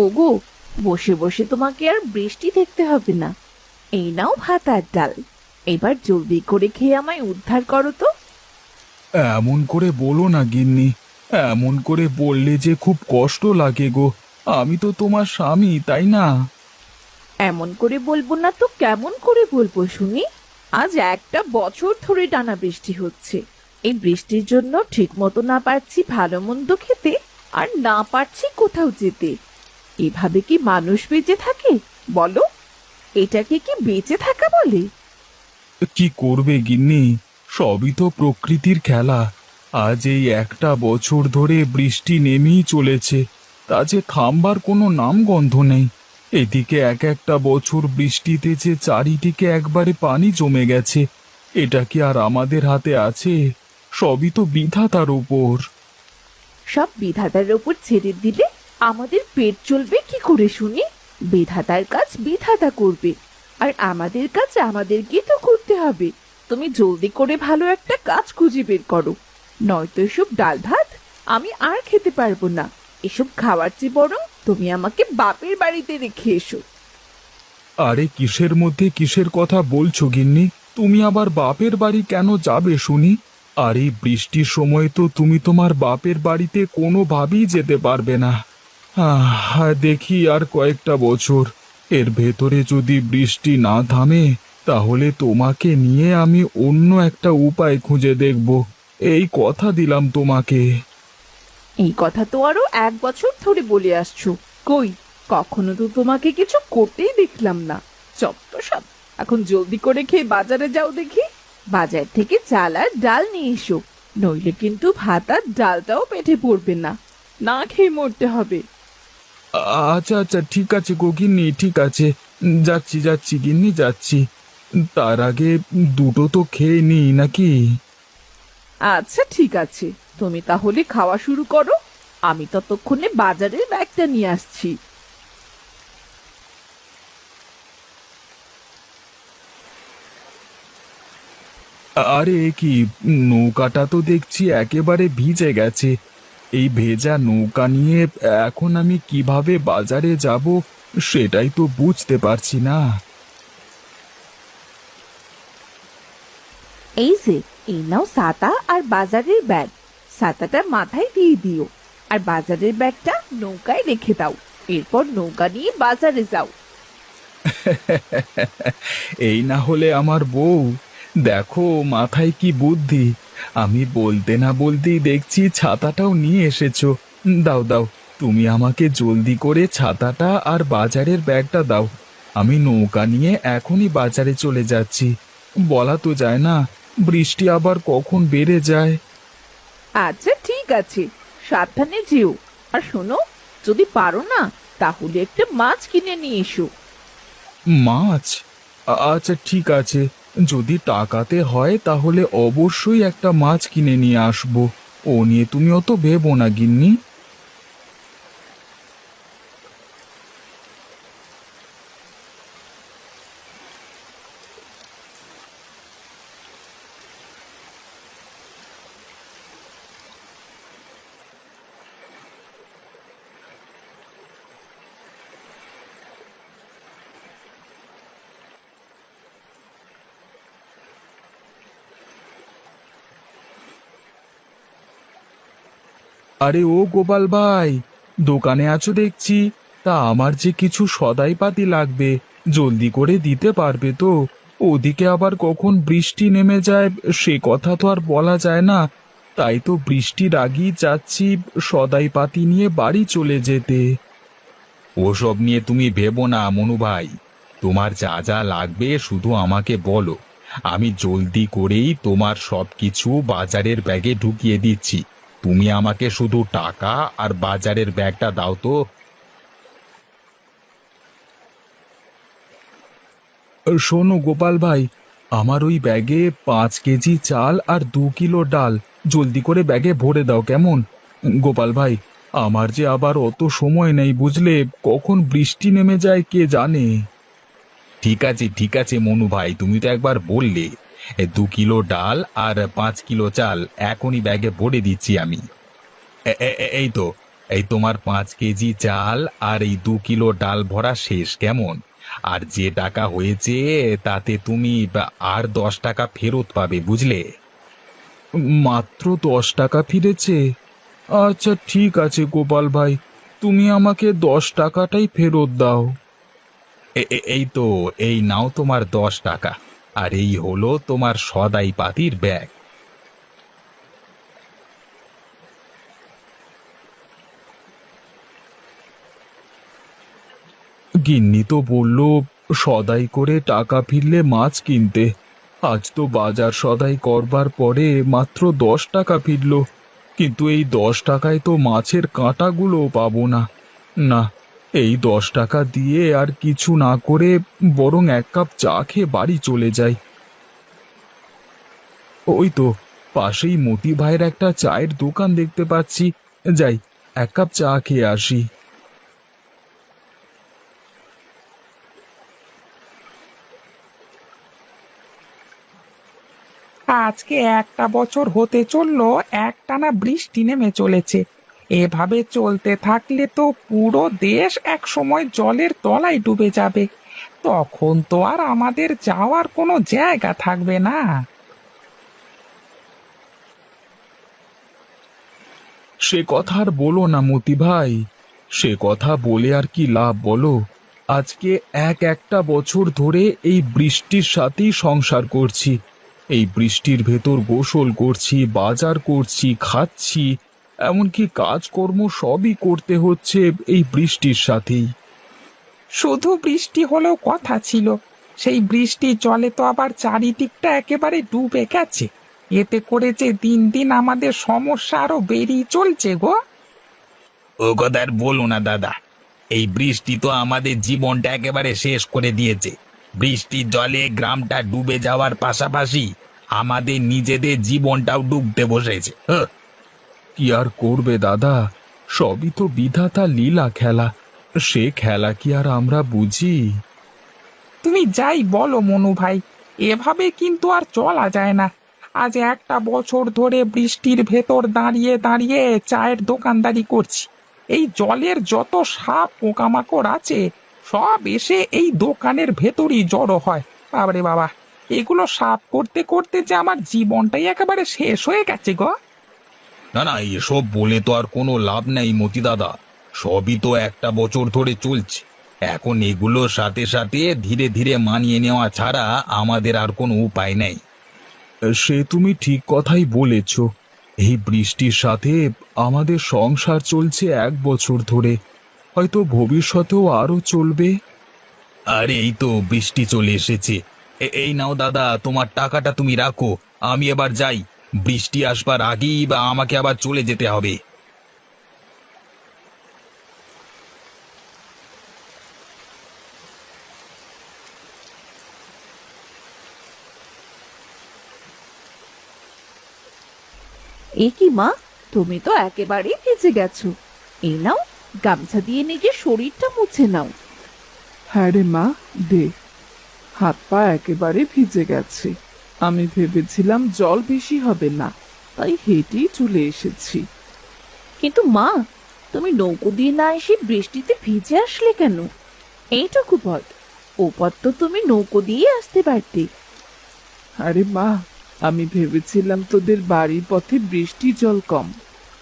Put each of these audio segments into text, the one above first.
ওগো, বসে বসে তোমাকে আর বৃষ্টি দেখতে হবে না। এই নাও ভাত আর ডাল। এবার জলদি করে খেয়ে আমায় উদ্ধার করো তো। এমন করে বলো না গিন্নি। এমন করে বললে যে খুব কষ্ট লাগে গো। আমি তো তোমার স্বামী, তাই না? এমন করে বলবো না তো কেমন করে বলবো শুনি? আজ একটা বছর ধরে টানা বৃষ্টি হচ্ছে। এই বৃষ্টির জন্য ঠিক মতো না পারছি ভালো মন্দ খেতে, আর না পারছি কোথাও যেতে। এভাবে কি মানুষ বেঁচে থাকে বলো? এটাকে কি বেঁচে থাকা বলে? কি করবে গিন্নি, সবই তো প্রকৃতির খেলা। আজ এই একটা বছর ধরে বৃষ্টি নেমেই চলেছে, তা যে থামবার কোনো নামগন্ধ নেই। এদিকে এক একটা বছর বৃষ্টিতে যে চারিদিকে একবারে পানি জমে গেছে, এটা কি আর আমাদের হাতে আছে? সবই তো বিধাতার উপর। সব বিধাতার ওপর ছেড়ে দিলে আমাদের পেট চলবে কি করে শুনি? বিধাতার কাজ বিধাতা করবে, আর আমাদের কাজ আমাদেরকে তো করতে হবে। তুমি জলদি করে ভালো একটা কাজ খুঁজে বের করো, নয়তো এসব ডাল ভাত আমি আর খেতে পারবো না। এসব খাওয়ার চেয়ে বরং তুমি আমাকে বাপের বাড়িতে রেখে এসো। আরে কিসের মধ্যে কিসের কথা বলছো গিন্নি? তুমি আবার বাপের বাড়ি কেন যাবে শুনি? আর এই বৃষ্টির সময় তো তুমি তোমার বাপের বাড়িতে কোনোভাবেই যেতে পারবে না। দেখি আর কয়েকটা বছর, এর ভেতরে যদি বৃষ্টি না থামে, তাহলে তোমাকে নিয়ে আমি অন্য একটা উপায় খুঁজে দেখব। এই কথা দিলাম তোমাকে। এই কথা তো আরো 1 বছর ধরে বলে আসছো, কই কখনো তো তোমাকে কিছু করতেই দেখলাম না। চত্ব সব। এখন জলদি করে খেয়ে বাজারে যাও দেখি। বাজার থেকে চাল আর ডাল নিয়ে এসো, নইলে কিন্তু ভাত আর ডালটাও পেটে পড়বে না, না খেয়ে মরতে হবে। আচ্ছা আচ্ছা, ঠিক আছে গো গিন্নি, ঠিক আছে। যাচ্ছি যাচ্ছি গিন্নি, যাচ্ছি। তার আগে দুটো তো খেয়ে নিই নাকি? আচ্ছা ঠিক আছে, তুমি তাহলে খাওয়া শুরু করো। আমি ততক্ষণে বাজারের ব্যাগটা নিয়ে আসছি। আরে এ কি, নৌকাটা তো দেখছি একেবারে ভিজে গেছে। এই ভেজা নৌকা নিয়ে এখন আমি কিভাবে বাজারে যাব, সেটাই তো বুঝতে পারছি না। এই যে, এই নাও ছাতা আর বাজারের ব্যাগ। ছাতাটা মাথায় দিয়ে দিও, আর বাজারের ব্যাগটা নৌকায় রেখে দাও। এরপর নৌকা নিয়ে বাজারে যাও। এই না হলে আমার বউ, দেখো মাথায় কি বুদ্ধি! আমি বলতে না বলতেই দেখছি ছাতাটাও নিয়ে এসেছো। দাও দাও, তুমি আমাকে জলদি করে ছাতাটা আর বাজারের ব্যাগটা দাও। আমি নৌকা নিয়ে এখনই বাজারে চলে যাচ্ছি। বলা তো যায় না, বৃষ্টি আবার কখন বেড়ে যায়। আচ্ছা ঠিক আছে, সাবধানে যেও। আর শোনো, যদি পারো না তাহলে একটা মাছ কিনে নিয়ে এসো। মাছ? আচ্ছা ঠিক আছে, যদি টাকাতে হয় তাহলে অবশ্যই একটা মাছ কিনে নিয়ে আসবো। ও নিয়ে তুমি অত ভেবো না গিন্নি। আরে ও গোপাল ভাই, দোকানে আছো দেখছি। তা আমার যে কিছু সদাইপাতি লাগবে, জলদি করে দিতে পারবে তো? ওদিকে আবার কখন বৃষ্টি নেমে যায় সে কথা তো আর বলা যায় না। তাই তো বৃষ্টির আগেই চাচ্ছি সদাইপাতি নিয়ে বাড়ি চলে যেতে। ওসব নিয়ে তুমি ভেবো না মনু ভাই, তোমার যা যা লাগবে শুধু আমাকে বলো। আমি জলদি করেই তোমার সবকিছু বাজারের ব্যাগে ঢুকিয়ে দিচ্ছি। তুমি আমাকে শুধু টাকা আর বাজারের ব্যাগটা দাও তো। শোনো গোপাল ভাই, আমার ওই ব্যাগে 5 কেজি চাল আর 2 কিলো ডাল জলদি করে ব্যাগে ভরে দাও, কেমন? গোপাল ভাই, আমার যে আবার অত সময় নেই বুঝলে, কখন বৃষ্টি নেমে যায় কে জানে। ঠিক আছে মনু ভাই, তুমি তো একবার বললে। 2 কিলো ডাল আর 5 কিলো চাল এখনই ব্যাগে ভরে দিচ্ছি আমি। এই তো, এই তোমার 5 কেজি চাল আর এই 2 কিলো ডাল ভরা শেষ কেমন? আর যে টাকা হয়েছে তাতে তুমি আর 10 টাকা ফেরত পাবে, বুঝলে? মাত্র 10 টাকা ফিরেছে? আচ্ছা ঠিক আছে গোপাল ভাই, তুমি আমাকে 10 টাকাটাই ফেরত দাও। এই তো, এই নাও তোমার 10 টাকা। আর এই হলো তোমার সদাই পাতির ব্যাগ। গিন্নি তো বলল সদাই করে টাকা ফিরলে মাছ কিনতে। আজ তো বাজার সদাই করবার পরে মাত্র 10 টাকা ফিরল, কিন্তু এই 10 টাকায় তো মাছের কাঁটাগুলো পাবো না। না, এই 10 টাকা দিয়ে আর কিছু না করে বরং 1 কাপ চা খেয়ে বাড়ি চলে যাই। ওই তো পাশেই মতি ভাইয়ের একটা চায়ের দোকান দেখতে পাচ্ছি, যাই 1 কাপ চা খেয়ে আসি। আজকে একটা বছর হতে চললো, একটানা বৃষ্টি নেমে চলেছে। এভাবে চলতে থাকলে তো পুরো দেশ এক সময় জলের তলায় ডুবে যাবে। তখন তো আর আমাদের যাওয়ার কোনো জায়গা থাকবে না। সে কথা আর বলো না মতি ভাই, সে কথা বলে আর কি লাভ বলো? আজকে একটা বছর ধরে এই বৃষ্টির সাথেই সংসার করছি। এই বৃষ্টির ভেতর গোসল করছি, বাজার করছি, খাচ্ছি, এমনকি কাজকর্ম সবই করতে হচ্ছে এই বৃষ্টির সাথেই। শুধু বৃষ্টি হলেও কথা ছিল, সেই বৃষ্টির জলে তো আবার চারিদিকটা একেবারে ডুবে গেছে। এতে করে যে দিন দিন আমাদের সমস্যা আরো বেড়েই চলছে গো। ও কথা আর বলো না দাদা, এই বৃষ্টি তো আমাদের জীবনটা একেবারে শেষ করে দিয়েছে। বৃষ্টির জলে গ্রামটা ডুবে যাওয়ার পাশাপাশি আমাদের নিজেদের জীবনটাও ডুবতে বসেছে। কি আর করবে দাদা, সবই তো বিধাতা লীলা খেলা, সে খেলা কি আর আমরা বুঝি? তুমি যাই বলো মনু ভাই, এভাবে কিন্তু আর চলা যায় না। আজ একটা বছর ধরে বৃষ্টির ভেতর দাঁড়িয়ে দাঁড়িয়ে চায়ের দোকানদারি করছি। এই জলের যত সাপ পোকামাকড় আছে সব এসে এই দোকানের ভেতরই জড়ো হয়। বাবারে বাবা, এগুলো সাফ করতে করতে যে আমার জীবনটাই একেবারে শেষ হয়ে গেছে গো। না না, এসব বলে তো আর কোনো লাভ নেই মতি দাদা, সবই তো একটা বছর ধরে চলছে। এখন এগুলোর সাথে সাথে ধীরে ধীরে মানিয়ে নেওয়া ছাড়া আমাদের আর কোনো উপায় নেই। সে তুমি ঠিক কথাই বলেছ। এই বৃষ্টির সাথে আমাদের সংসার চলছে 1 বছর ধরে, হয়তো ভবিষ্যতেও আরো চলবে। আরে এই তো বৃষ্টি চলে এসেছে। এই নাও দাদা, তোমার টাকাটা তুমি রাখো, আমি এবার যাই। বৃষ্টি আসবার আগেই বা আমাকে আবার চলে যেতে হবে। এ কি মা, তুমি তো একেবারেই ভিজে গেছো। এই নাও, গামছা দিয়ে নিজের শরীরটা মুছে নাও। হ্যাঁ রে মা, দে। হাত পা একেবারে ভিজে গেছে। আমি ভেবেছিলাম জল বেশি হবে না, তাই হেঁটেই চলে এসেছি। কিন্তু মা, তুমি নৌকো দিয়ে না এসে বৃষ্টিতে ভিজে আসলে কেন? এইটুকু পথ, ও পথ তো তুমি নৌকো দিয়ে আসতে পারতে। আরে মা, আমি ভেবেছিলাম তোদের বাড়ির পথে বৃষ্টির জল কম,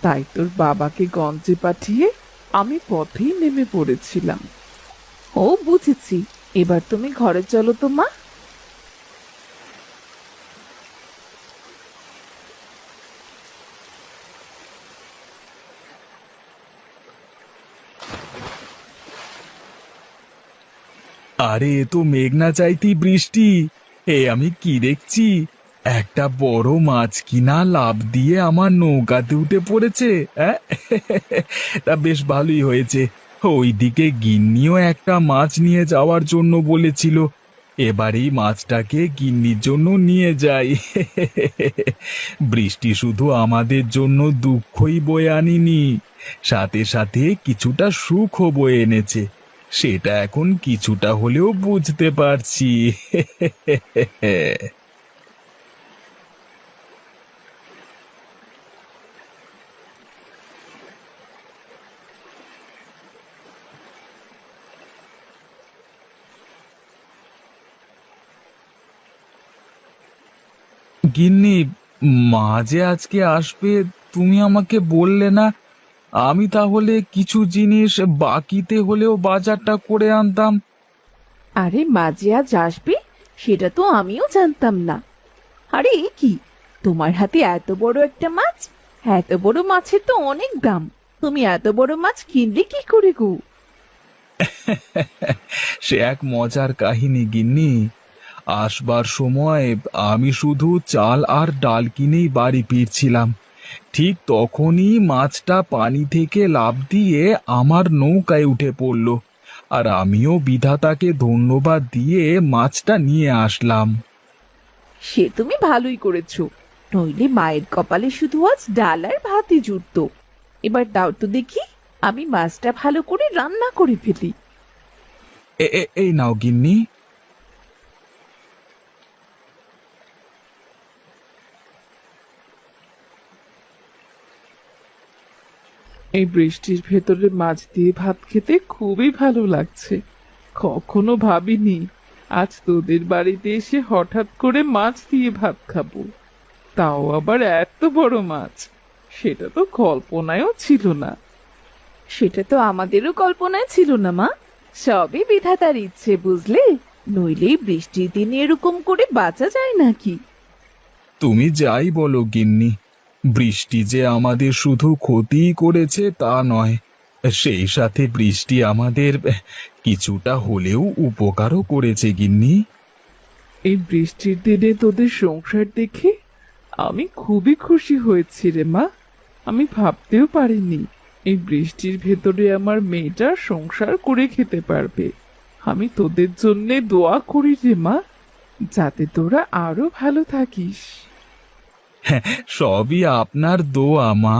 তাই তোর বাবাকে গঞ্জে পাঠিয়ে আমি পথেই নেমে পড়েছিলাম। ও বুঝেছি, এবার তুমি ঘরে চলো তো মা। আরে এ তো মেঘনা চাইতেই বৃষ্টি। আমি কি দেখছি, একটা বড় মাছ কিনা লাফ দিয়ে আমার নৌকাতে উঠে পড়েছে। হ্যাঁ, তা বেশ ভালোই হয়েছে। ওইদিকে গিন্নিও একটা মাছ নিয়ে যাওয়ার জন্য বলেছিল, এবার এই মাছটাকে গিন্নির জন্য নিয়ে যাই। বৃষ্টি শুধু আমাদের জন্য দুঃখই বয়ে আনিনি, সাথে সাথে কিছুটা সুখও বয়ে এনেছে। সেটা এখন কিছুটা হলেও বুঝতে পারছি। গিন্নি, মা যে আজকে আসবে তুমি আমাকে বললে না। আমি তাহলে কিছু জিনিস বাকিতে হলেও বাজারটা করে আনতাম। আরে মাঝে আজ আসবে সেটা তো আমিও জানতাম না। আরে এ কি, তোমার হাতে এত বড় একটা মাছ? এত বড় মাছের তো অনেক দাম, তুমি এত বড় মাছ কিনলে কি করে গো? সে এক মজার কাহিনী গিন্নি। আসবার সময় আমি শুধু চাল আর ডাল কিনেই বাড়ি ফিরছিলাম। ঠিক তখনই মাছটা পানি থেকে লাফ দিয়ে আমার নৌকায় উঠে পড়ল, আর আমিও বিধাতাকে ধন্যবাদ দিয়ে মাছটা নিয়ে আসলাম। সে তুমি ভালোই করেছো, নইলে মায়ের কপালে শুধু আজ ডাল আর ভাতই জুটতো। এবার দাও তো দেখি, আমি মাছটা ভালো করে রান্না করে ফেলি। এই নাও গিন্নি। এই বৃষ্টির ভেতরে মাছ দিয়ে ভাত খেতে খুবই ভালো লাগছে। কখনো ভাবিনি আজ তোদের বাড়িতে এসে হঠাৎ করে মাছ দিয়ে ভাত খাবো, তাও আবার এত বড় মাছ। সেটা তো কল্পনায়ও ছিল না। সেটা তো আমাদেরও কল্পনায় ছিল না মা, সবই বিধাতার ইচ্ছে বুঝলে, নইলে এই বৃষ্টির দিনে এরকম করে বাঁচা যায় নাকি? তুমি যাই বলো গিন্নি, বৃষ্টি যে আমাদের শুধু ক্ষতিই করেছে তা নয়, সেই সাথে বৃষ্টি আমাদের কিছুটা হলেও উপকারও করেছে গিন্নি। এই বৃষ্টির দিনে তোদের সংসার দেখে আমি খুবই খুশি হয়েছি রে মা। আমি ভাবতেও পারিনি এই বৃষ্টির ভেতরে আমার মেয়েটা সংসার করে খেতে পারবে। আমি তোদের জন্যে দোয়া করি রে মা, যাতে তোরা আরো ভালো থাকিস। সবই আপনার দোয়া মা।